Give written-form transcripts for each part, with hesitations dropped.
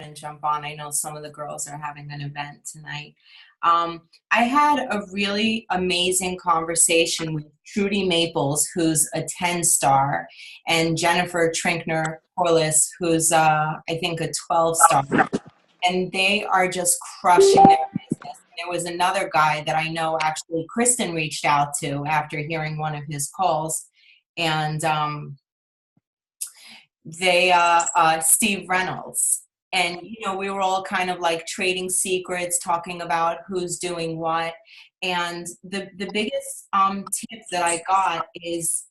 and jump on. I know some of the girls are having an event tonight. I had a really amazing conversation with Trudy Maples, who's a 10 star, and Jennifer Trinkner Corliss, who's, I think, a 12 star. And they are just crushing their business. There was another guy that I know actually Kristen reached out to after hearing one of his calls. And Steve Reynolds. And, we were all kind of like trading secrets, talking about who's doing what. And the biggest tip that I got is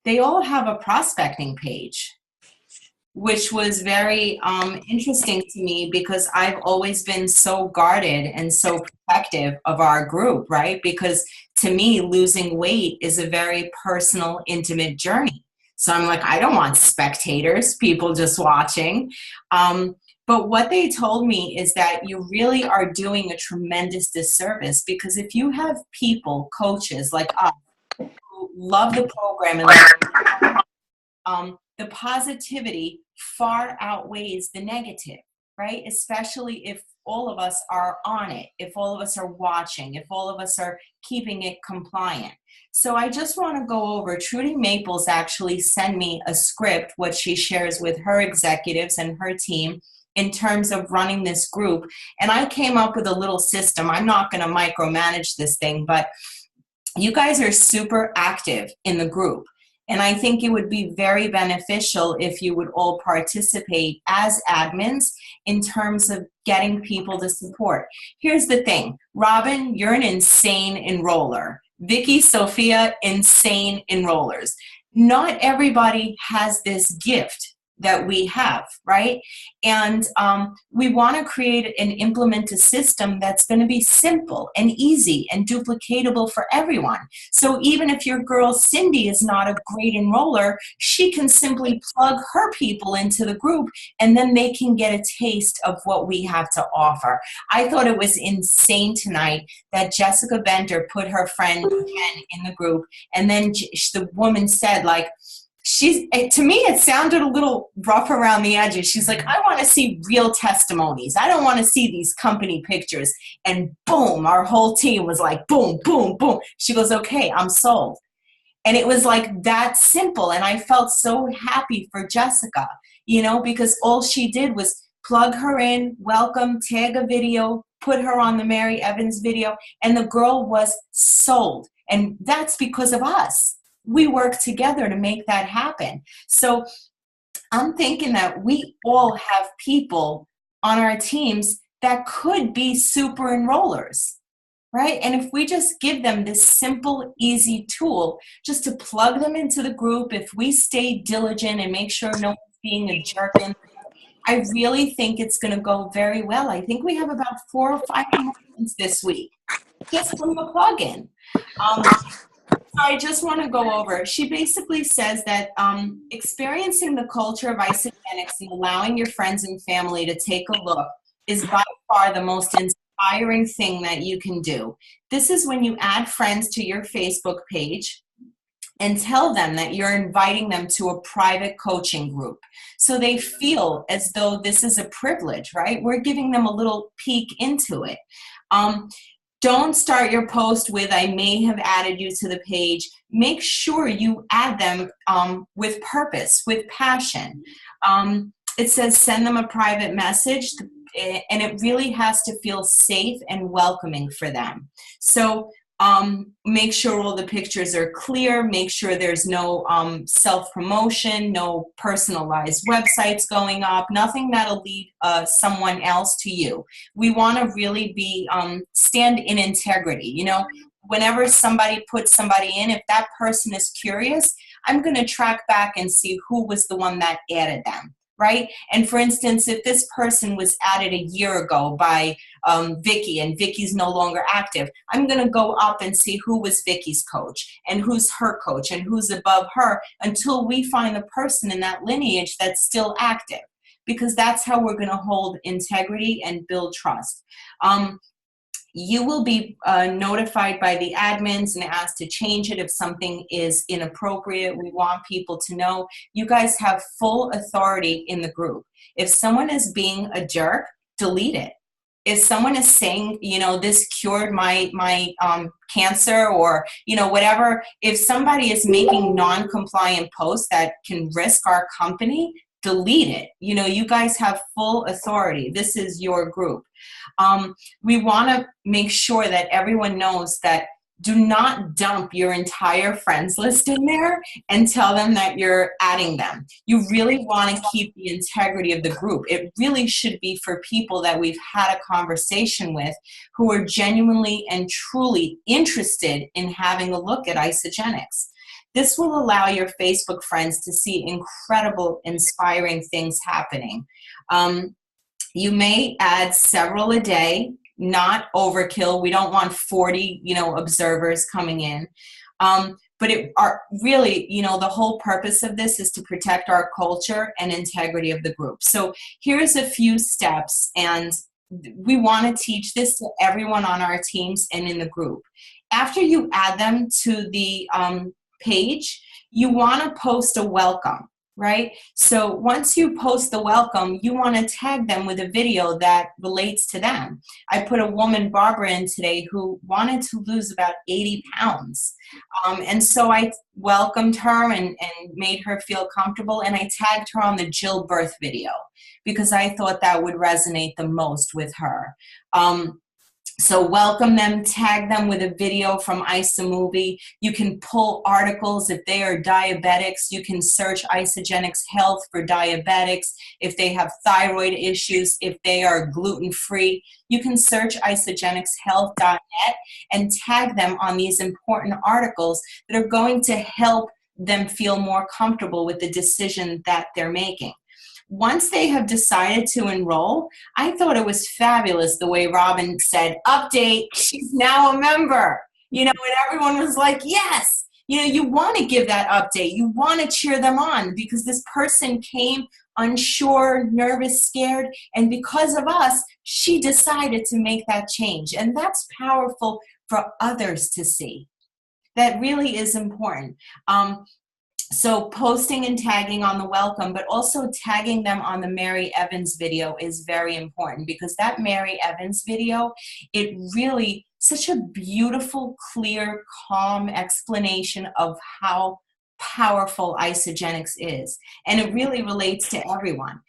they all have a prospecting page, which was very interesting to me because I've always been so guarded and so protective of our group, right? Because to me, losing weight is a very personal, intimate journey. So I'm like, I don't want spectators, people just watching. But what they told me is that you really are doing a tremendous disservice, because if you have people, coaches like us, who love the program and the positivity far outweighs the negative, right? Especially if all of us are on it, if all of us are watching, if all of us are keeping it compliant. So I just want to go over, Trudy Maples actually sent me a script, what she shares with her executives and her team in terms of running this group. And I came up with a little system. I'm not going to micromanage this thing, but you guys are super active in the group. And I think it would be very beneficial if you would all participate as admins in terms of getting people to support. Here's the thing. Robin, you're an insane enroller. Vicky, Sophia, insane enrollers. Not everybody has this gift that we have, right? And we want to create and implement a system that's going to be simple and easy and duplicatable for everyone. So even if your girl Cindy is not a great enroller, she can simply plug her people into the group, and then they can get a taste of what we have to offer. I thought it was insane tonight that Jessica Bender put her friend Jen in the group, and then the woman said, like, to me, it sounded a little rough around the edges. She's like, I want to see real testimonies. I don't want to see these company pictures. And boom, our whole team was like, boom, boom, boom. She goes, okay, I'm sold. And it was like that simple. And I felt so happy for Jessica, because all she did was plug her in, welcome, tag a video, put her on the Mary Evans video, and the girl was sold. And that's because of us. We work together to make that happen. So I'm thinking that we all have people on our teams that could be super enrollers, right? And if we just give them this simple, easy tool just to plug them into the group, if we stay diligent and make sure no one's being a jerk in, I really think it's going to go very well. I think we have about 4 or 5 enrollments this week just from the plugin. I just want to go over. She basically says that experiencing the culture of Isagenix and allowing your friends and family to take a look is by far the most inspiring thing that you can do. This is when you add friends to your Facebook page and tell them that you're inviting them to a private coaching group. So they feel as though this is a privilege, right? We're giving them a little peek into it. Don't start your post with, I may have added you to the page. Make sure you add them with purpose, with passion. It says send them a private message, and it really has to feel safe and welcoming for them. So make sure all the pictures are clear. Make sure there's no self-promotion, no personalized websites going up, nothing that'll lead someone else to you. We want to really be stand in integrity. Whenever somebody puts somebody in, if that person is curious, I'm going to track back and see who was the one that added them. Right? And for instance, if this person was added a year ago by Vicky and Vicky's no longer active, I'm going to go up and see who was Vicky's coach and who's her coach and who's above her until we find the person in that lineage that's still active, because that's how we're going to hold integrity and build trust. You will be notified by the admins and asked to change it if something is inappropriate. We want people to know you guys have full authority in the group. If someone is being a jerk, delete it. If someone is saying, you know, this cured my cancer, or, you know, whatever, if somebody is making non-compliant posts that can risk our company, delete it. You know, you guys have full authority. This is your group. We want to make sure that everyone knows that do not dump your entire friends list in there and tell them that you're adding them. You really want to keep the integrity of the group. It really should be for people that we've had a conversation with who are genuinely and truly interested in having a look at Isagenix. This will allow your Facebook friends to see incredible, inspiring things happening. You may add several a day, not overkill. We don't want 40, you know, observers coming in. But it are really, you know, the whole purpose of this is to protect our culture and integrity of the group. So here's a few steps, and we want to teach this to everyone on our teams and in the group. After you add them to the page, you want to post a welcome. Right? So once you post the welcome, you want to tag them with a video that relates to them. I put a woman, Barbara, in today who wanted to lose about 80 pounds. And so I welcomed her and made her feel comfortable, and I tagged her on the Jill birth video because I thought that would resonate the most with her. So welcome them, tag them with a video from iSamovie. You can pull articles if they are diabetics. You can search Isagenix Health for diabetics. If they have thyroid issues, if they are gluten-free, you can search isagenixhealth.net and tag them on these important articles that are going to help them feel more comfortable with the decision that they're making. Once they have decided to enroll, I thought it was fabulous the way Robin said, update, she's now a member. You know, and everyone was like, yes. You know, you want to give that update. You want to cheer them on because this person came unsure, nervous, scared, and because of us, she decided to make that change. And that's powerful for others to see. That really is important. So posting and tagging on the welcome, but also tagging them on the Mary Evans video is very important because that Mary Evans video, it really, such a beautiful, clear, calm explanation of how powerful Isagenix is. And it really relates to everyone.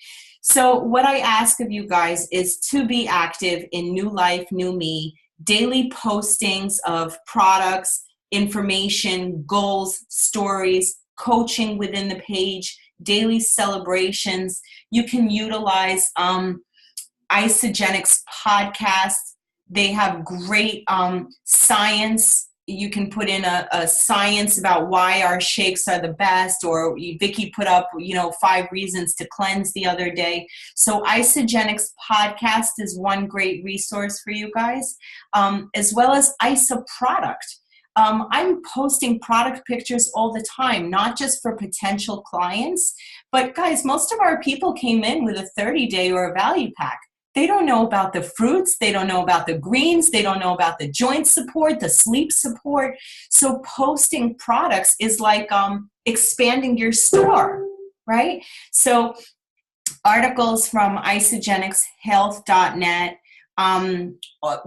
So what I ask of you guys is to be active in New Life, New Me, daily postings of products, information, goals, stories, coaching within the page, daily celebrations. You can utilize Isagenix podcasts. They have great science. You can put in a science about why our shakes are the best, or Vicki put up, you know, 5 reasons to cleanse the other day. So Isagenix podcast is one great resource for you guys, as well as Isa product. I'm posting product pictures all the time, not just for potential clients, but guys, most of our people came in with a 30-day or a value pack. They don't know about the fruits, they don't know about the greens, they don't know about the joint support, the sleep support. So posting products is like expanding your store, right? So articles from isagenixhealth.net.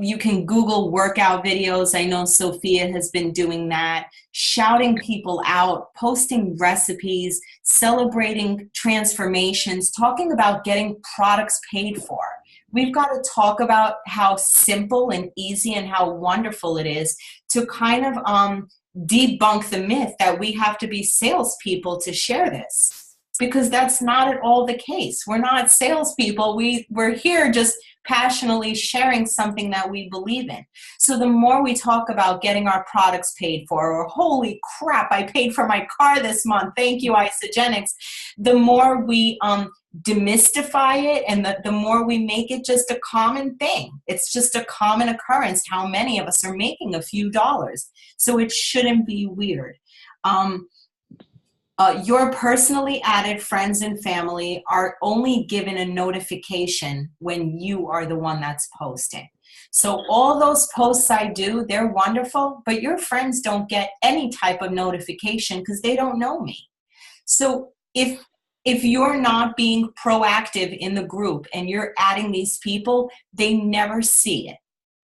You can Google workout videos. I know Sophia has been doing that, shouting people out, posting recipes, celebrating transformations, talking about getting products paid for. We've got to talk about how simple and easy and how wonderful it is to kind of debunk the myth that we have to be salespeople to share this, because that's not at all the case. We're not salespeople. We're here just passionately sharing something that we believe in. So the more we talk about getting our products paid for, or holy crap, I paid for my car this month, thank you, Isagenix, the more we demystify it, and the more we make it just a common thing. It's just a common occurrence how many of us are making a few dollars. So it shouldn't be weird. Your personally added friends and family are only given a notification when you are the one that's posting. So all those posts I do, they're wonderful, but your friends don't get any type of notification because they don't know me. So if you're not being proactive in the group and you're adding these people, they never see it.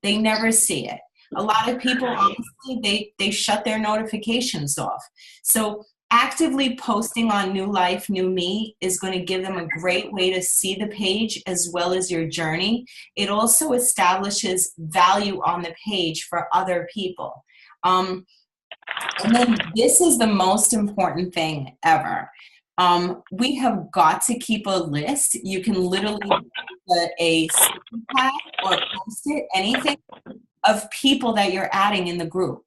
They never see it. A lot of people, honestly, they shut their notifications off. So actively posting on New Life, New Me is going to give them a great way to see the page as well as your journey. It also establishes value on the page for other people. And then this is the most important thing ever. We have got to keep a list. You can literally put a sticky pad or post it, anything, of people that you're adding in the group.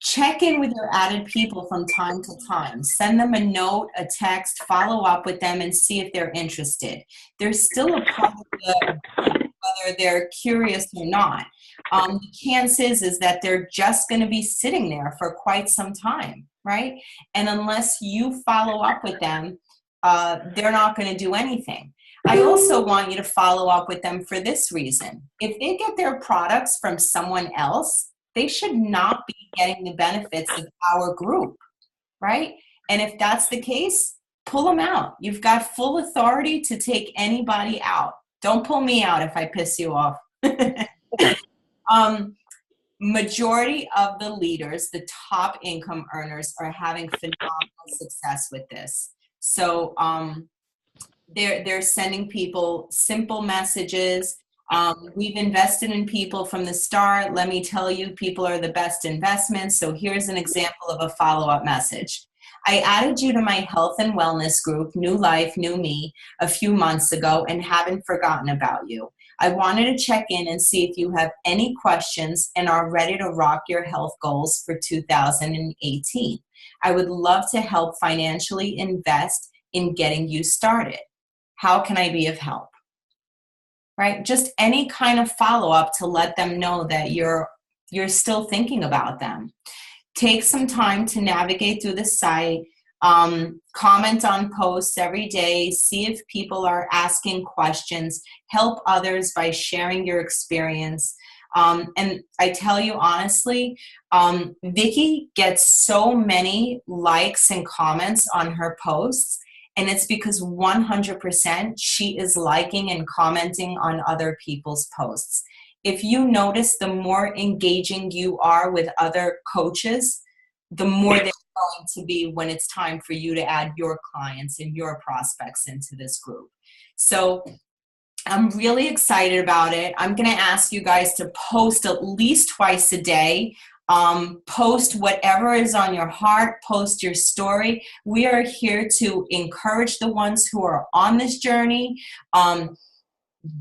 Check in with your added people from time to time. Send them a note, a text, follow up with them and see if they're interested. There's still a part of the whether they're curious or not. The chances is that they're just going to be sitting there for quite some time, right? And unless you follow up with them, they're not going to do anything. I also want you to follow up with them for this reason. If they get their products from someone else, they should not be getting the benefits of our group, right? And if that's the case, pull them out. You've got full authority to take anybody out. Don't pull me out if I piss you off. Majority of the leaders, the top income earners, are having phenomenal success with this. So they're sending people simple messages. We've invested in people from the start. Let me tell you, people are the best investments. So here's an example of a follow-up message. I added you to my health and wellness group, New Life, New Me, a few months ago and haven't forgotten about you. I wanted to check in and see if you have any questions and are ready to rock your health goals for 2018. I would love to help financially invest in getting you started. How can I be of help? Right? Just any kind of follow-up to let them know that you're still thinking about them. Take some time to navigate through the site, comment on posts every day, see if people are asking questions, help others by sharing your experience. And I tell you honestly, Vicki gets so many likes and comments on her posts, and it's because 100% she is liking and commenting on other people's posts. If you notice, the more engaging you are with other coaches, the more they're going to be when it's time for you to add your clients and your prospects into this group. So I'm really excited about it. I'm going to ask you guys to post at least twice a day. Post whatever is on your heart, post your story. We are here to encourage the ones who are on this journey,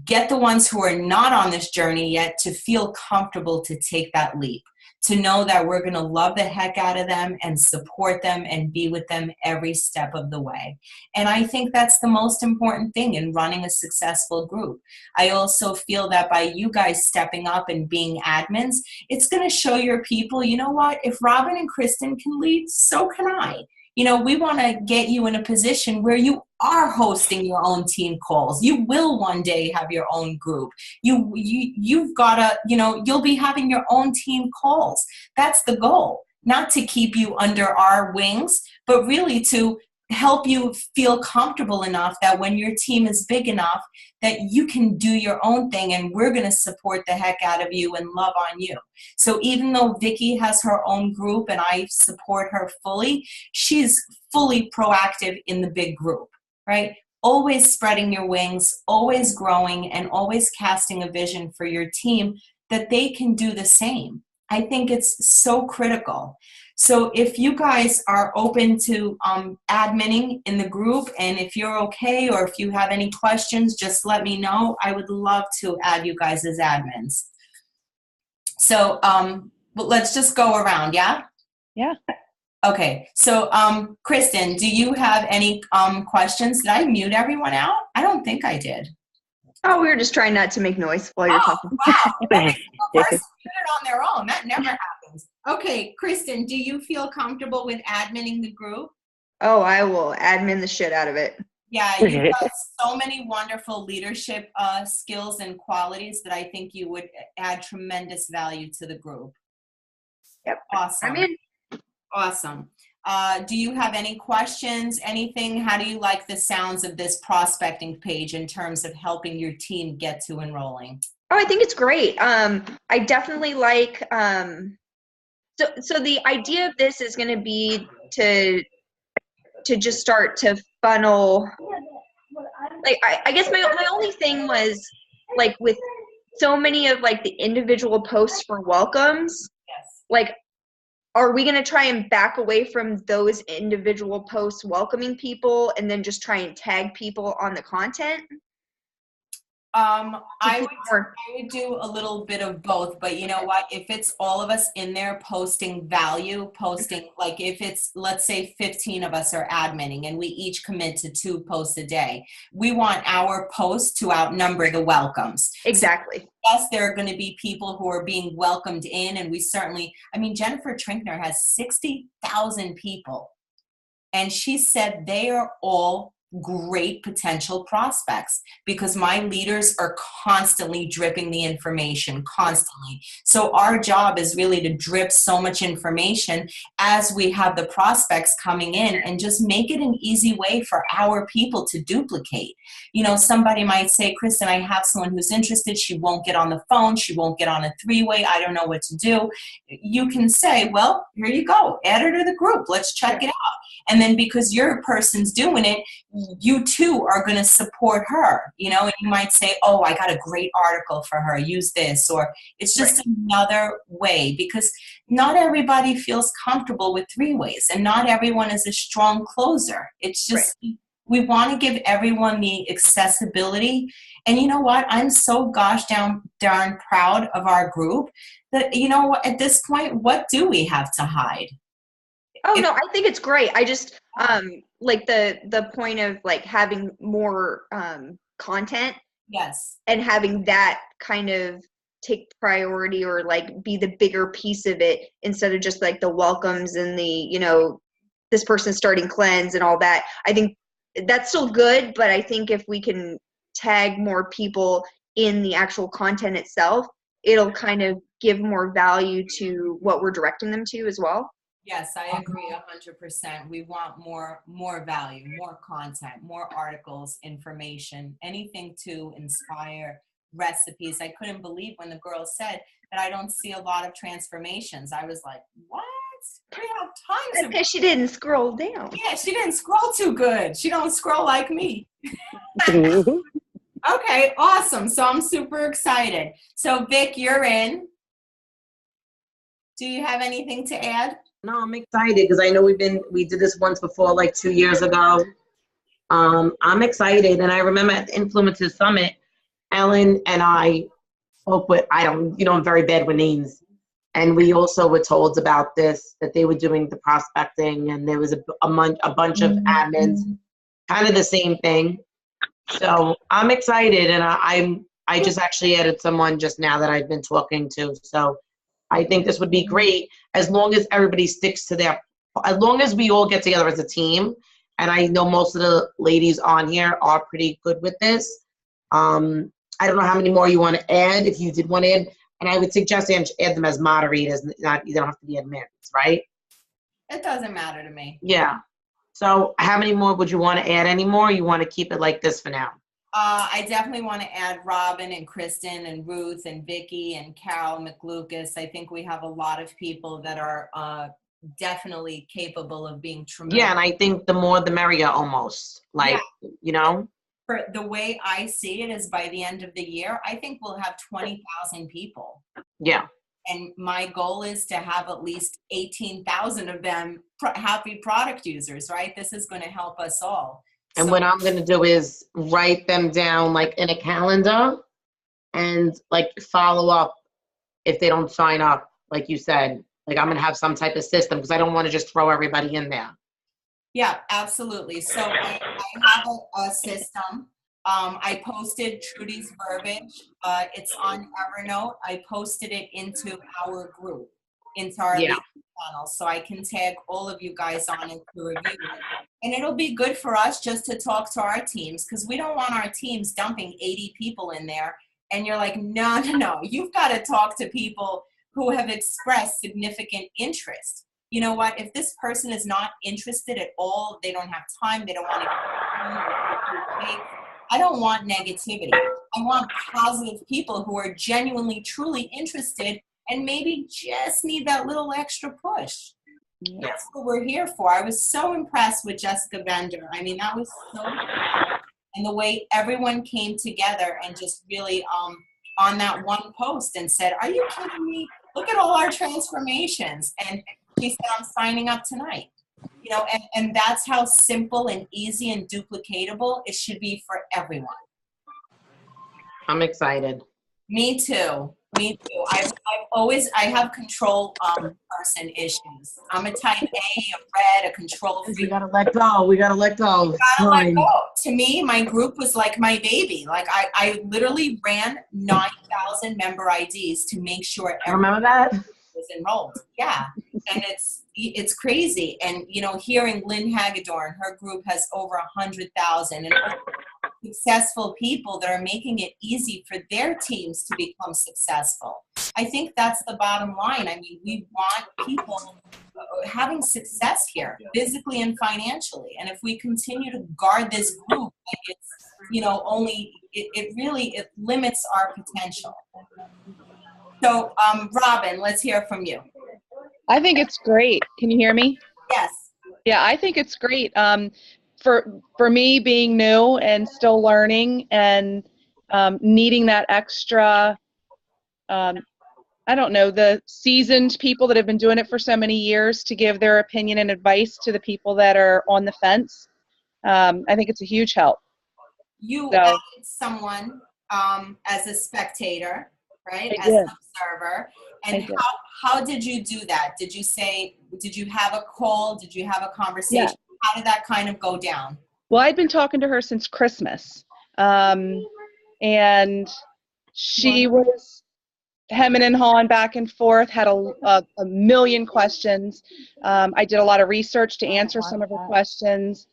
get the ones who are not on this journey yet to feel comfortable to take that leap, to know that we're going to love the heck out of them and support them and be with them every step of the way. And I think that's the most important thing in running a successful group. I also feel that by you guys stepping up and being admins, it's going to show your people, you know what, if Robin and Kristen can lead, so can I. You know, we want to get you in a position where you are hosting your own team calls. You will one day have your own group. You've got to, you know, you'll be having your own team calls. That's the goal, not to keep you under our wings, but really to help you feel comfortable enough that when your team is big enough that you can do your own thing and we're going to support the heck out of you and love on you. So even though Vicki has her own group and I support her fully, she's fully proactive in the big group, right? Always spreading your wings, always growing, and always casting a vision for your team that they can do the same. I think it's so critical. So if you guys are open to adminning in the group, and if you're okay, or if you have any questions, just let me know. I would love to add you guys as admins. So but let's just go around, yeah? Yeah. Okay, so Kristen, do you have any questions? Did I mute everyone out? I don't think I did. Oh, we were just trying not to make noise while you're talking. Wow, a person muted on their own. That never happens. Okay, Kristen, do you feel comfortable with adminning the group? Oh, I will admin the shit out of it. Yeah, you've got so many wonderful leadership skills and qualities that I think you would add tremendous value to the group. Yep. I'm Awesome. in. Awesome. Do you have any questions, anything? How do you like the sounds of this prospecting page in terms of helping your team get to enrolling? Oh, I think it's great. I definitely like, so the idea of this is going to be to just start to funnel, like, I guess my only thing was, like, with so many of, like, the individual posts for welcomes, Yes. like, are we going to try and back away from those individual posts welcoming people and then just try and tag people on the content? I would do a little bit of both, but you know what? If it's all of us in there posting value, posting, like if it's, let's say 15 of us are adminning and we each commit to 2 posts a day, we want our posts to outnumber the welcomes. Exactly. So yes, there are going to be people who are being welcomed in, and we certainly, I mean, Jennifer Trinkner has 60,000 people, and she said they are all great potential prospects because my leaders are constantly dripping the information, constantly. So our job is really to drip so much information as we have the prospects coming in, and just make it an easy way for our people to duplicate. You know, somebody might say, Kristen, I have someone who's interested. She won't get on the phone. She won't get on a 3-way. I don't know what to do. You can say, well, here you go. Add her to the group. Let's check it out. And then because your person's doing it, you too are going to support her, you know, and you might say, oh, I got a great article for her, use this, or it's just another way, because not everybody feels comfortable with 3-ways, and not everyone is a strong closer. It's just, we want to give everyone the accessibility. And you know what? I'm so gosh darn proud of our group that, you know, at this point, what do we have to hide? Oh, no, I think it's great. I just, like the point of, like, having more content. Yes. And having that kind of take priority, or, like, be the bigger piece of it, instead of just, like, the welcomes and the, you know, this person's starting cleanse and all that. I think that's still good, but I think if we can tag more people in the actual content itself, it'll kind of give more value to what we're directing them to as well. Yes, I agree 100%. We want more value, more content, more articles, information, anything to inspire, recipes. I couldn't believe when the girl said that I don't see a lot of transformations. I was like, what? We have tons of. Because she didn't scroll down. Yeah, she didn't scroll too good. She don't scroll like me. Okay, awesome. So I'm super excited. So Vic, you're in. Do you have anything to add? No, I'm excited because I know we did this once before, like 2 years ago. I'm excited, and I remember at the Influencers Summit, Ellen and I spoke with, I'm very bad with names, and we also were told about this, that they were doing the prospecting, and there was a bunch of admins, kind of the same thing. So I'm excited, and I just actually added someone just now that I've been talking to. So I think this would be great as long as everybody sticks to as long as we all get together as a team. And I know most of the ladies on here are pretty good with this. I don't know how many more you want to add, if you did want to add. And I would suggest add them as moderators, you don't have to be admins, right? It doesn't matter to me. Yeah. So how many more would you want to add? Any more? Or you want to keep it like this for now? I definitely want to add Robin and Kristen and Ruth and Vicky and Carol McLucas. I think we have a lot of people that are definitely capable of being tremendous. Yeah, and I think the more the merrier almost. Like, you know? For the way I see it is by the end of the year, I think we'll have 20,000 people. Yeah. And my goal is to have at least 18,000 of them happy product users, right? This is going to help us all. And what I'm going to do is write them down like in a calendar and like follow up if they don't sign up, like you said. Like I'm going to have some type of system because I don't want to just throw everybody in there. Yeah, absolutely. So I have a system. I posted Trudy's verbiage. It's on Evernote. I posted it into our group, into our lead channel so I can tag all of you guys on it to review it. And it'll be good for us just to talk to our teams, because we don't want our teams dumping 80 people in there. And you're like, no, no, no. You've got to talk to people who have expressed significant interest. You know what? If this person is not interested at all, they don't have time, they don't want to, I don't want negativity. I want positive people who are genuinely, truly interested and maybe just need that little extra push. Yeah. That's what we're here for. I was so impressed with Jessica Bender. I mean, that was so cool. And the way everyone came together and just really on that one post and said, are you kidding me? Look at all our transformations. And she said, I'm signing up tonight. You know, and that's how simple and easy and duplicatable it should be for everyone. I'm excited. Me too. Me too. I have control person issues. I'm a type A, a red, a control We freak. gotta let go. We gotta let go. Gotta let Fine. go. To me, my group was like my baby. Like I literally ran 9,000 member IDs to make sure everyone Remember that? was enrolled. Yeah. And it's crazy. And, you know, hearing Lynn Hagedorn, her group has over 100,000 and successful people that are making it easy for their teams to become successful. I think that's the bottom line. I mean, we want people having success here, physically and financially. And if we continue to guard this group, like it's, you know, only, it really limits our potential. So, Robin, let's hear from you. I think it's great. Can you hear me? Yes. Yeah, I think it's great. For me being new and still learning and needing that extra, I don't know, the seasoned people that have been doing it for so many years to give their opinion and advice to the people that are on the fence. I think it's a huge help. You So- added someone as a spectator, right? I As did. an observer. I And did. how did you do that? Did you have a call? Did you have a conversation? Yeah. How did that kind of go down? Well, I'd been talking to her since Christmas. And she was hemming and hawing back and forth, had a million questions. I did a lot of research to answer some of her questions.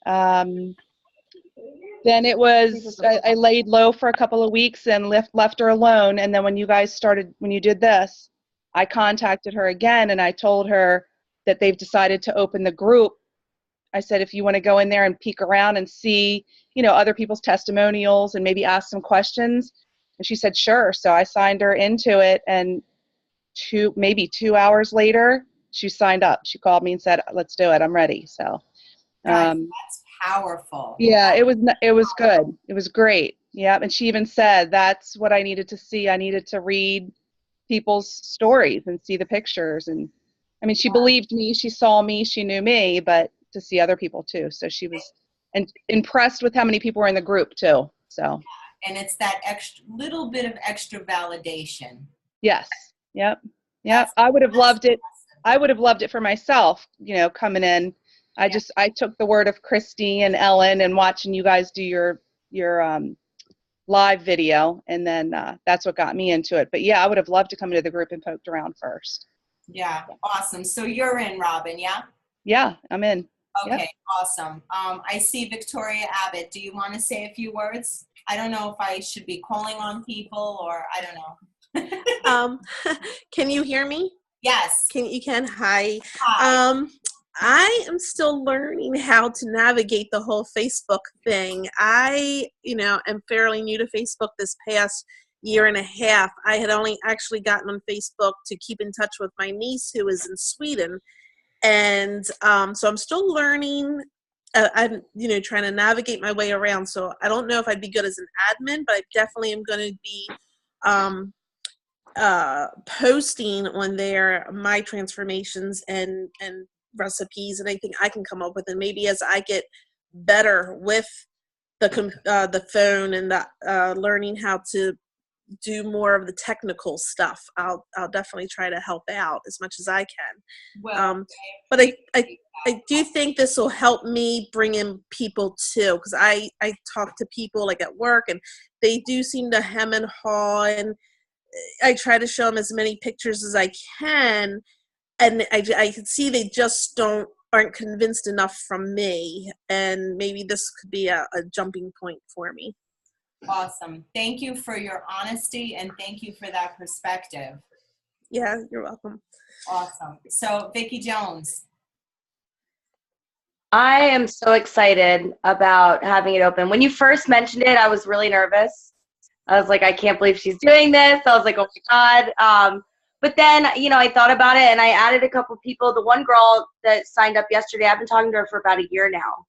Then it was, I laid low for a couple of weeks and left her alone. And then when you did this, I contacted her again and I told her that they've decided to open the group. I said, if you want to go in there and peek around and see, you know, other people's testimonials and maybe ask some questions. And she said, sure. So I signed her into it, and maybe 2 hours later, she signed up. She called me and said, let's do it. I'm ready. So, Guys, that's powerful. yeah, it was good. It was great. Yeah. And she even said, that's what I needed to see. I needed to read people's stories and see the pictures. And I mean, she believed me, she saw me, she knew me, but to see other people too. So she was impressed with how many people were in the group too. So. And it's that little bit of extra validation. Yes. Yep. I would have loved it. I would have loved it for myself, you know, coming in. I took the word of Christy and Ellen and watching you guys do your live video. And then that's what got me into it. But yeah, I would have loved to come into the group and poked around first. Yeah. Awesome. So you're in, Robin. Yeah. Yeah, I'm in. Okay. Yep. Awesome. I see Victoria Abbott. Do you want to say a few words? I don't know if I should be calling on people or I don't know. Can you hear me? Yes. You can? Hi. Hi. I am still learning how to navigate the whole Facebook thing. I, am fairly new to Facebook this past year and a half. I had only actually gotten on Facebook to keep in touch with my niece who is in Sweden. And so I'm still learning. I'm, trying to navigate my way around. So I don't know if I'd be good as an admin, but I definitely am going to be posting on there my transformations and recipes and anything I can come up with. And maybe as I get better with the phone and the learning how to do more of the technical stuff, I'll definitely try to help out as much as I can. Well, but I do think this will help me bring in people too, because I talk to people like at work and they do seem to hem and haw, and I try to show them as many pictures as I can, and I can see they just aren't convinced enough from me, and maybe this could be a jumping point for me. Awesome. Thank you for your honesty and thank you for that perspective. Yeah, you're welcome. Awesome. So Vicki Jones. I am so excited about having it open. When you first mentioned it, I was really nervous. I was like, I can't believe she's doing this. I was like, oh my God. But then, I thought about it and I added a couple people. The one girl that signed up yesterday, I've been talking to her for about a year now.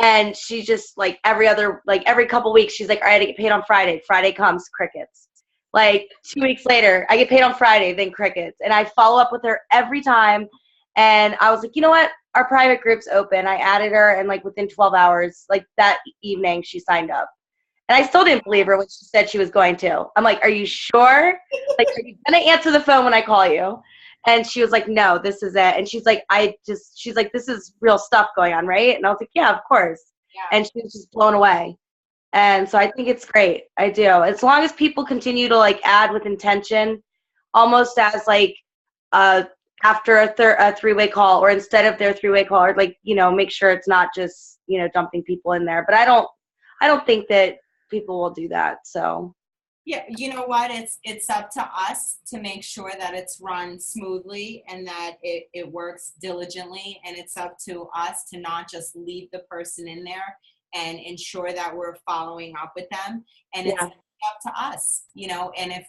And she's just like every couple weeks, she's like, all right, I get paid on Friday. Friday comes, crickets. Like 2 weeks later, I get paid on Friday, then crickets. And I follow up with her every time. And I was like, you know what? Our private group's open. I added her and like within 12 hours, like that evening, she signed up. And I still didn't believe her when she said she was going to. I'm like, are you sure? Like, are you going to answer the phone when I call you? And she was like, no, this is it. And she's like, she's like, this is real stuff going on, right? And I was like, yeah, of course. Yeah. And she was just blown away. And so I think it's great. I do. As long as people continue to like add with intention, almost as like after a three-way call or instead of their three-way call, or like, make sure it's not just, dumping people in there. But I don't think that people will do that. So yeah, you know what? It's up to us to make sure that it's run smoothly and that it works diligently. And it's up to us to not just leave the person in there and ensure that we're following up with them. And it's up to us, and if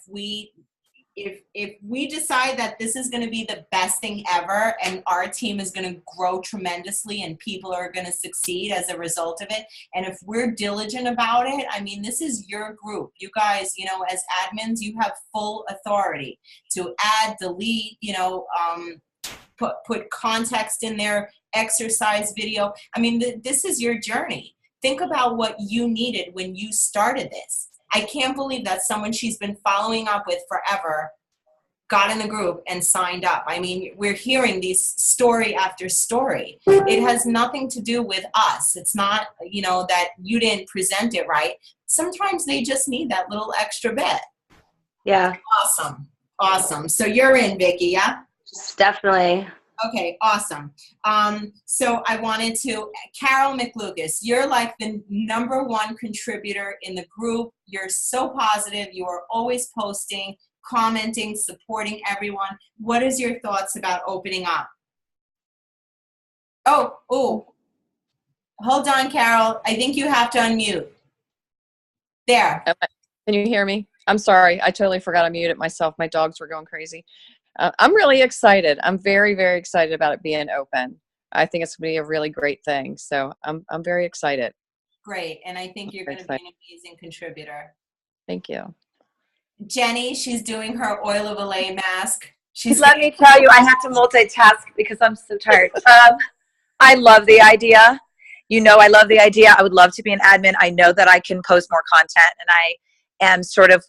we decide that this is going to be the best thing ever and our team is going to grow tremendously and people are going to succeed as a result of it, and if we're diligent about it, I mean, this is your group. You guys, as admins, you have full authority to add, delete, put context in there, exercise video. I mean, this is your journey. Think about what you needed when you started this. I can't believe that someone she's been following up with forever got in the group and signed up. I mean, we're hearing these story after story. It has nothing to do with us. It's not, that you didn't present it right. Sometimes they just need that little extra bit. Yeah. Awesome. So you're in, Vicki, yeah? Definitely. Okay, awesome. So I wanted to, Carol McLucas, you're like the #1 contributor in the group. You're so positive. You are always posting, commenting, supporting everyone. What is your thoughts about opening up? Oh, hold on, Carol. I think you have to unmute. There. Can you hear me? I'm sorry. I totally forgot to mute it myself. My dogs were going crazy. I'm really excited. I'm very, very excited about it being open. I think it's going to be a really great thing. So I'm very excited. Great. And I think you're going to be an amazing contributor. Thank you. Jenny, she's doing her Oil of Olay mask. Let me tell you, I have to multitask because I'm so tired. I love the idea. I love the idea. I would love to be an admin. I know that I can post more content, and I am sort of,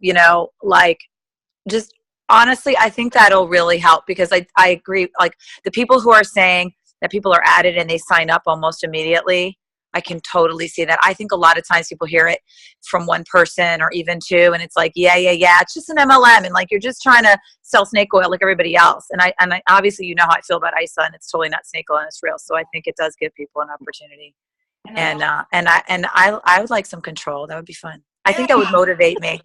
just honestly, I think that'll really help because I agree. Like the people who are saying that people are added and they sign up almost immediately, I can totally see that. I think a lot of times people hear it from one person or even two, and it's like, yeah, it's just an MLM, and like you're just trying to sell snake oil like everybody else. And I obviously how I feel about ISA, and it's totally not snake oil and it's real. So I think it does give people an opportunity. And I would like some control. That would be fun. I think that would motivate me.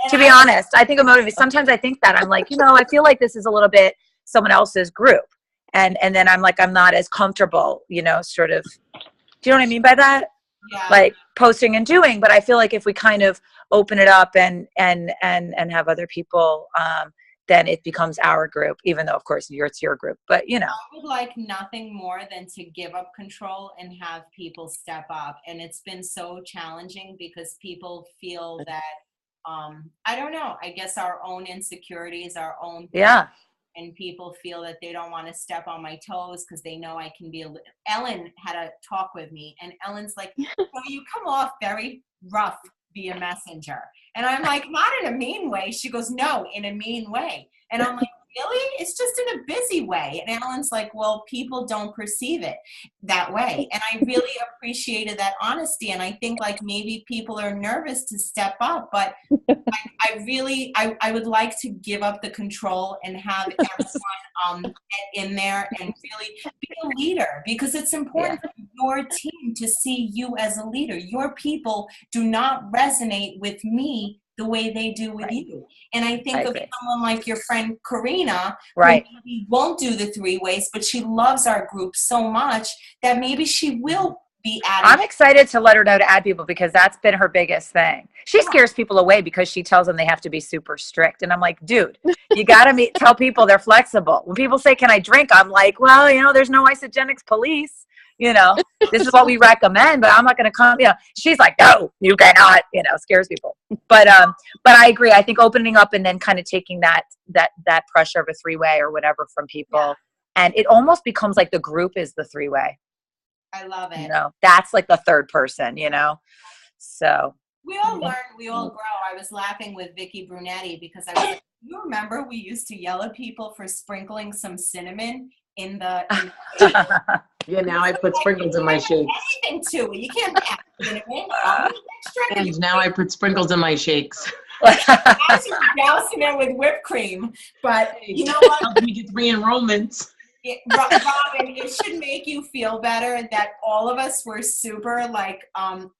To be honest, I think it would motivate. Sometimes I think that I'm like, I feel like this is a little bit someone else's group, and then I'm like, I'm not as comfortable, sort of. Do you know what I mean by that? Yeah. Like posting and doing, but I feel like if we kind of open it up and have other people, then it becomes our group, even though of course it's your group, but I would like nothing more than to give up control and have people step up. And it's been so challenging because people feel that, I don't know, I guess our own insecurities, our own. Yeah. And people feel that they don't want to step on my toes because they know I can be Ellen had a talk with me, and Ellen's like, you come off very rough via messenger. And I'm like, not in a mean way. She goes, no, in a mean way. And I'm like, really? It's just in a busy way. And Alan's like, well, people don't perceive it that way. And I really appreciated that honesty. And I think like maybe people are nervous to step up, but I would like to give up the control and have everyone get in there and really be a leader, because it's important for your team to see you as a leader. Your people do not resonate with me the way they do with you. And I think of someone like your friend Karina, who maybe won't do the 3-ways, but she loves our group so much that maybe she will be adding. I'm excited to let her know to add people, because that's been her biggest thing. She scares people away because she tells them they have to be super strict. And I'm like, dude, you got to tell people they're flexible. When people say, can I drink? I'm like, well, you know, there's no Isogenics police. You know, this is what we recommend, but I'm not going to come, you know. She's like, no, you cannot, you know, scares people. But I agree. I think opening up and then kind of taking that pressure of a 3-way or whatever from people. And it almost becomes like the group is the 3-way. I love it. You know, that's like the third person, you know? So. We all learn, we all grow. I was laughing with Vicky Brunetti because I was like, you remember we used to yell at people for sprinkling some cinnamon in the Yeah, now I put sprinkles in my shakes. Anything to it. You can't add cinnamon. And now I put sprinkles in my shakes. Dousing it with whipped cream. But you know what? Helps me get 3 enrollments. Robin, it should make you feel better that all of us were super like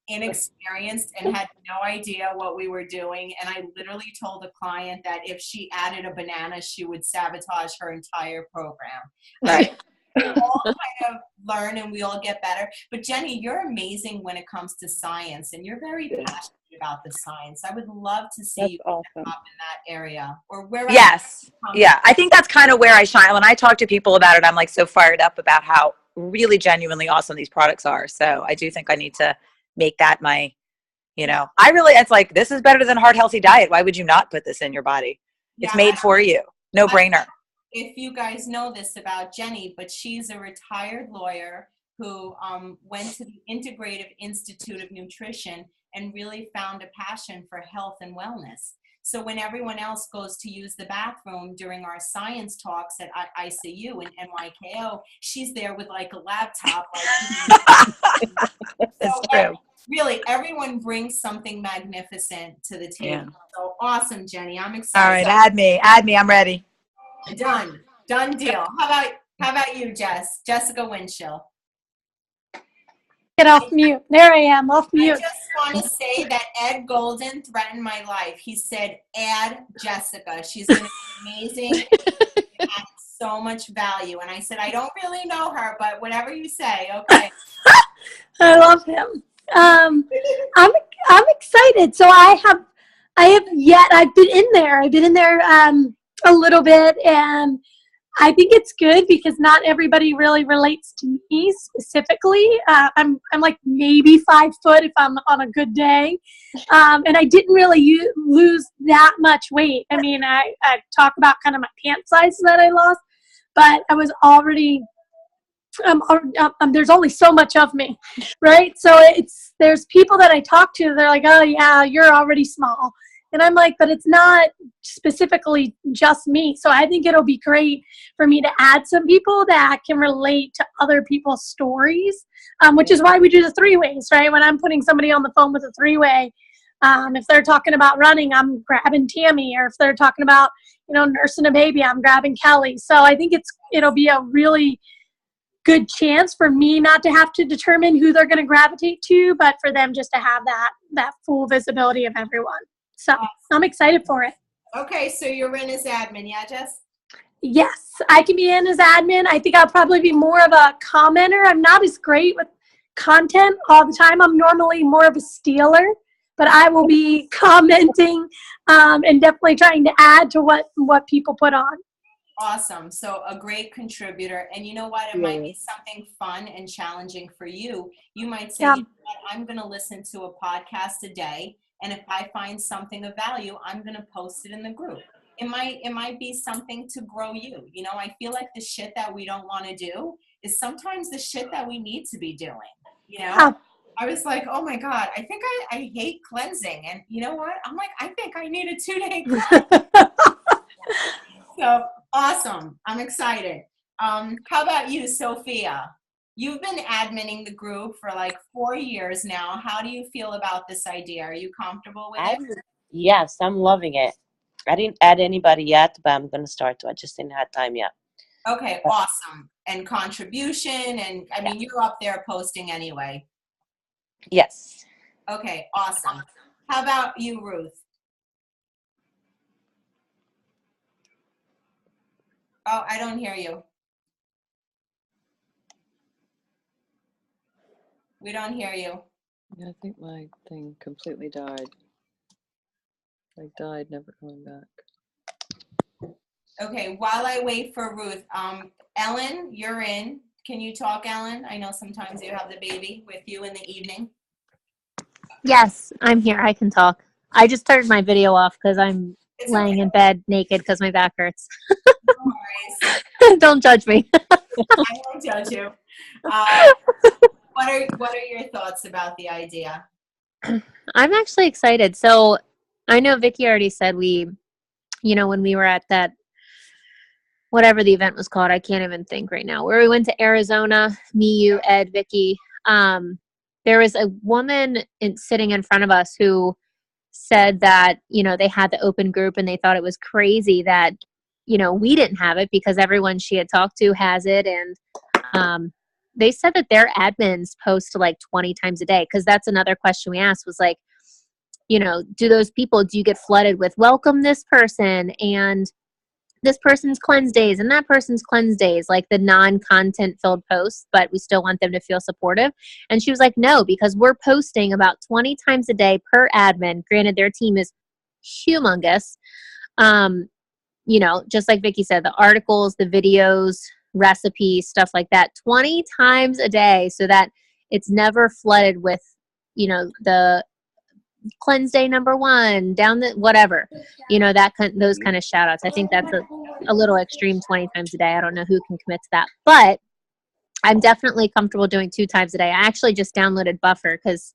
inexperienced and had no idea what we were doing. And I literally told a client that if she added a banana, she would sabotage her entire program. Right. We all kind of learn and we all get better. But Jenny, you're amazing when it comes to science, and you're very passionate about the science. I would love to see you up in that area or wherever. Yes. Yeah. I think that's kind of where I shine. When I talk to people about it, I'm like so fired up about how really genuinely awesome these products are. So I do think I need to make that my, you know, it's like, this is better than Heart Healthy Diet. Why would you not put this in your body? It's made for you. No brainer. If you guys know this about Jenny, but she's a retired lawyer who went to the Integrative Institute of Nutrition and really found a passion for health and wellness. So when everyone else goes to use the bathroom during our science talks at ICU and NYKO, she's there with like a laptop. That's true. Really, everyone brings something magnificent to the table. Yeah. So awesome, Jenny. I'm excited. All right, add me. I'm ready. Done deal. How about you, Jess? Jessica Winchell. Get off mute. There I am, off mute. I just want to say that Ed Golden threatened my life. He said, add Jessica. She's going to be amazing. Adds so much value. And I said, I don't really know her, but whatever you say, okay. I love him. I'm excited. So I've been in there. I've been in there a little bit, and I think it's good because not everybody really relates to me specifically. I'm like maybe 5 foot if I'm on a good day. And I didn't really lose that much weight. I mean, I talk about kind of my pant size that I lost, but I was already, there's only so much of me, right? So there's people that I talk to, they're like, oh yeah, you're already small. And I'm like, but it's not specifically just me. So I think it'll be great for me to add some people that can relate to other people's stories, which is why we do the 3-ways, right? When I'm putting somebody on the phone with a 3-way, if they're talking about running, I'm grabbing Tammy. Or if they're talking about, nursing a baby, I'm grabbing Kelly. So I think it'll be a really good chance for me not to have to determine who they're going to gravitate to, but for them just to have that full visibility of everyone. So I'm excited for it. Okay, so you're in as admin, yeah, Jess? Yes, I can be in as admin. I think I'll probably be more of a commenter. I'm not as great with content all the time. I'm normally more of a stealer, but I will be commenting and definitely trying to add to what people put on. Awesome. So a great contributor. And you know what? It might be something fun and challenging for you. You might say, you know what? I'm going to listen to a podcast a day. And if I find something of value, I'm going to post it in the group. It might be something to grow you. I feel like the shit that we don't want to do is sometimes the shit that we need to be doing. I was like, oh my God, I think I hate cleansing. And you know what? I'm like, I think I need a 2-day cleanse. So awesome. I'm excited. How about you, Sophia? You've been adminning the group for like 4 years now. How do you feel about this idea? Are you comfortable with it? Yes, I'm loving it. I didn't add anybody yet, but I'm going to start to. I just didn't have time yet. Okay, awesome. And contribution, and I mean, you're up there posting anyway. Yes. Okay, awesome. How about you, Ruth? Oh, I don't hear you. We don't hear you. Yeah, I think my thing completely died. Like died, never coming back. Okay, while I wait for Ruth, Ellen, you're in. Can you talk, Ellen? I know sometimes you have the baby with you in the evening. Yes, I'm here. I can talk. I just turned my video off because I'm It's laying okay. in bed naked because my back hurts. No worries. Don't judge me. I won't judge you. What are your thoughts about the idea? I'm actually excited. So I know Vicky already said when we were at that, whatever the event was called, I can't even think right now, where we went to Arizona, me, you, Ed, Vicky. There was a woman sitting in front of us who said that, they had the open group and they thought it was crazy that, we didn't have it because everyone she had talked to has it. And they said that their admins post like 20 times a day. Cause that's another question we asked was like, do you get flooded with welcome this person and this person's cleanse days and that person's cleanse days, like the non-content filled posts, but we still want them to feel supportive. And she was like, no, because we're posting about 20 times a day per admin. Granted, their team is humongous. Just like Vicky said, the articles, the videos, recipes, stuff like that, 20 times a day so that it's never flooded with, the cleanse day #1 down the whatever, those kind of shout outs. I think that's a little extreme, 20 times a day. I don't know who can commit to that, but I'm definitely comfortable doing 2 times a day. I actually just downloaded Buffer because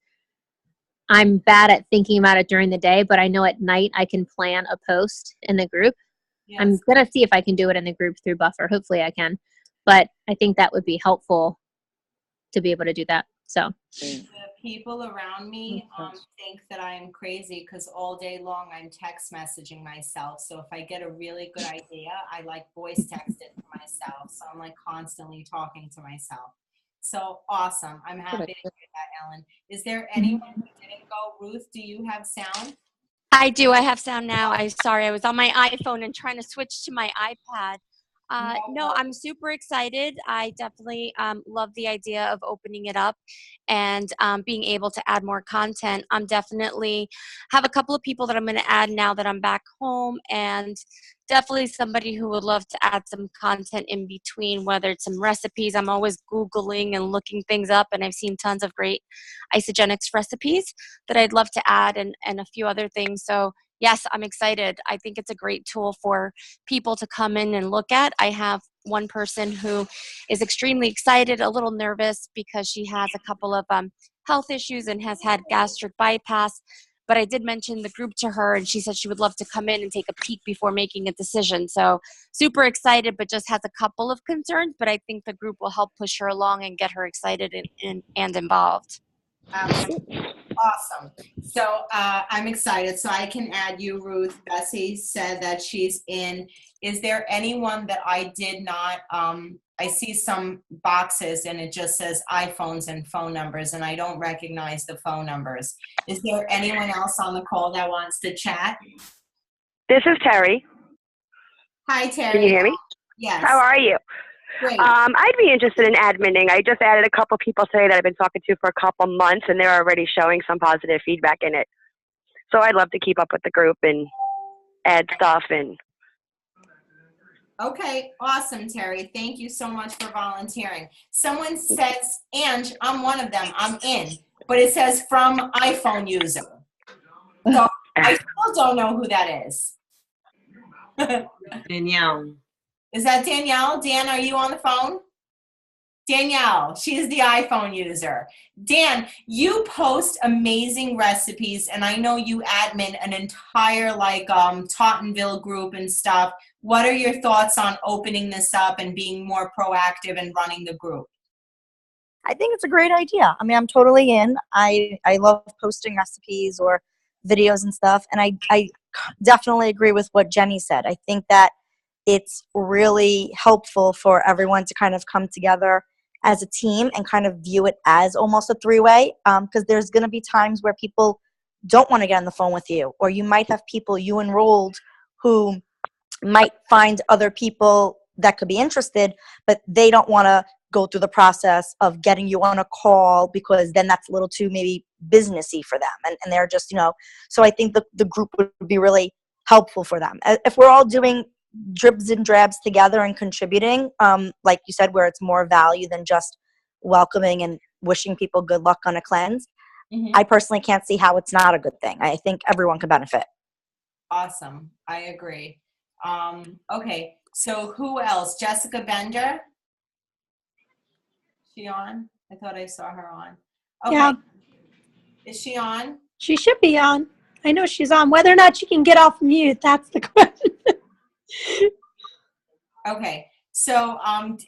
I'm bad at thinking about it during the day, but I know at night I can plan a post in the group. Yes. I'm going to see if I can do it in the group through Buffer. Hopefully I can, but I think that would be helpful to be able to do that. So the people around me think that I am crazy because all day long I'm text messaging myself. So if I get a really good idea, I like voice text it to myself. So I'm like constantly talking to myself. So awesome. I'm happy to hear that, Ellen. Is there anyone who didn't go? Ruth, do you have sound? I do. I have sound now. I was on my iPhone and trying to switch to my iPad. No, I'm super excited. I definitely love the idea of opening it up and being able to add more content. I'm definitely have a couple of people that I'm going to add now that I'm back home, and definitely somebody who would love to add some content in between, whether it's some recipes. I'm always Googling and looking things up, and I've seen tons of great Isagenix recipes that I'd love to add, and a few other things. So yes, I'm excited. I think it's a great tool for people to come in and look at. I have one person who is extremely excited, a little nervous because she has a couple of health issues and has had gastric bypass. But I did mention the group to her, and she said she would love to come in and take a peek before making a decision. So super excited, but just has a couple of concerns. But I think the group will help push her along and get her excited and involved. Awesome. So I'm excited. So I can add you, Ruth. Bessie said that she's in. Is there anyone that I did not, I see some boxes and it just says iPhones and phone numbers, and I don't recognize the phone numbers. Is there anyone else on the call that wants to chat? This is Terry. Hi, Terry. Can you hear me? Yes. How are you? Great. I'd be interested in adminning. I just added a couple people today that I've been talking to for a couple months, and they're already showing some positive feedback in it. So I'd love to keep up with the group and add stuff. And okay, awesome, Terry. Thank you so much for volunteering. Someone says, Ange, I'm one of them. I'm in, but it says from iPhone user. So I still don't know who that is. Danielle. Is that Danielle? Dan, are you on the phone? Danielle, she's the iPhone user. Dan, you post amazing recipes, and I know you admin an entire like Tottenville group and stuff what are your thoughts on opening this up and being more proactive and running the group? I think it's a great idea. I mean, I'm totally in. I love posting recipes or videos and stuff. And I definitely agree with what Jenny said. I think that it's really helpful for everyone to kind of come together as a team and kind of view it as almost a three-way, because there's going to be times where people don't want to get on the phone with you, or you might have people you enrolled who might find other people that could be interested, but they don't want to go through the process of getting you on a call because then that's a little too maybe businessy for them. And they're just, so I think the group would be really helpful for them. If we're all doing dribs and drabs together and contributing, like you said, where it's more value than just welcoming and wishing people good luck on a cleanse, I personally can't see how it's not a good thing. I think everyone can benefit. Awesome. I agree. Okay, so who else? Jessica Bender? She on? I thought I saw her on. Okay. Yeah. Is she on? She should be on. I know she's on. Whether or not she can get off mute, that's the question. Okay. So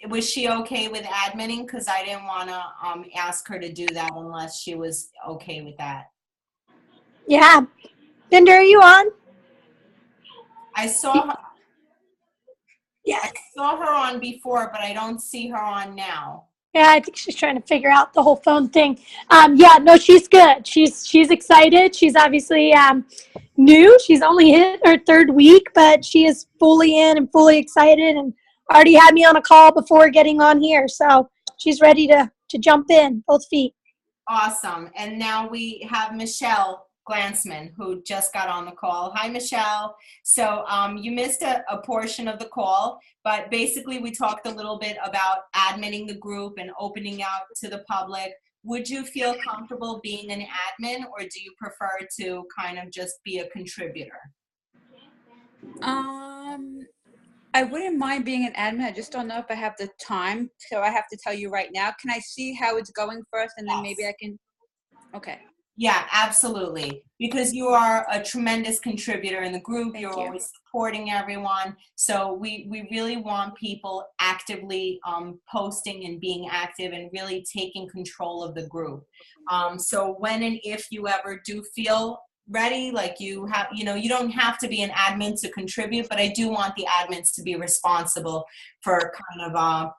was she okay with adminning? Because I didn't want to ask her to do that unless she was okay with that. Yeah. Bender, are you on? I saw her. Yeah. I saw her on before, but I don't see her on now. Yeah, I think she's trying to figure out the whole phone thing. Yeah, no, she's good. She's excited. She's obviously new. She's only hit her third week, but she is fully in and fully excited, and already had me on a call before getting on here. So she's ready to jump in, both feet. Awesome. And now we have Michelle Glansman, who just got on the call. Hi, Michelle. So you missed a portion of the call, but basically we talked a little bit about adminning the group and opening out to the public. Would you feel comfortable being an admin, or do you prefer to kind of just be a contributor? I wouldn't mind being an admin. I just don't know if I have the time, so I have to tell you right now. Can I see how it's going first, and then maybe I can? Okay. Yeah, absolutely. Because you are a tremendous contributor in the group. You're always supporting everyone. So we really want people actively posting and being active and really taking control of the group. So when and if you ever do feel ready, like you have, you don't have to be an admin to contribute, but I do want the admins to be responsible for kind of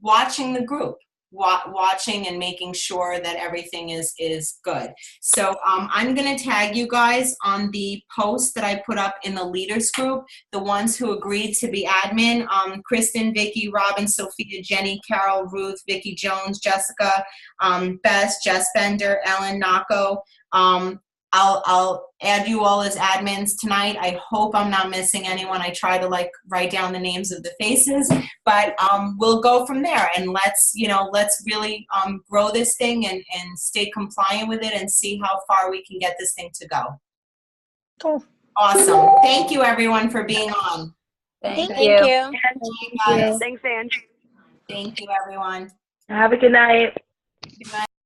watching the group. Watching and making sure that everything is good. So I'm going to tag you guys on the post that I put up in the leaders group, the ones who agreed to be admin, Kristen, Vicky, Robin, Sophia, Jenny, Carol, Ruth, Vicky Jones, Jessica, Bess, Jess Bender, Ellen, Nako. I'll add you all as admins tonight. I hope I'm not missing anyone. I try to write down the names of the faces, but we'll go from there, and let's really grow this thing and stay compliant with it and see how far we can get this thing to go. Cool. Awesome. Thank you everyone for being on. Thank you. you. Guys. Thanks, Ange. Thank you everyone. Have a good night. Good night.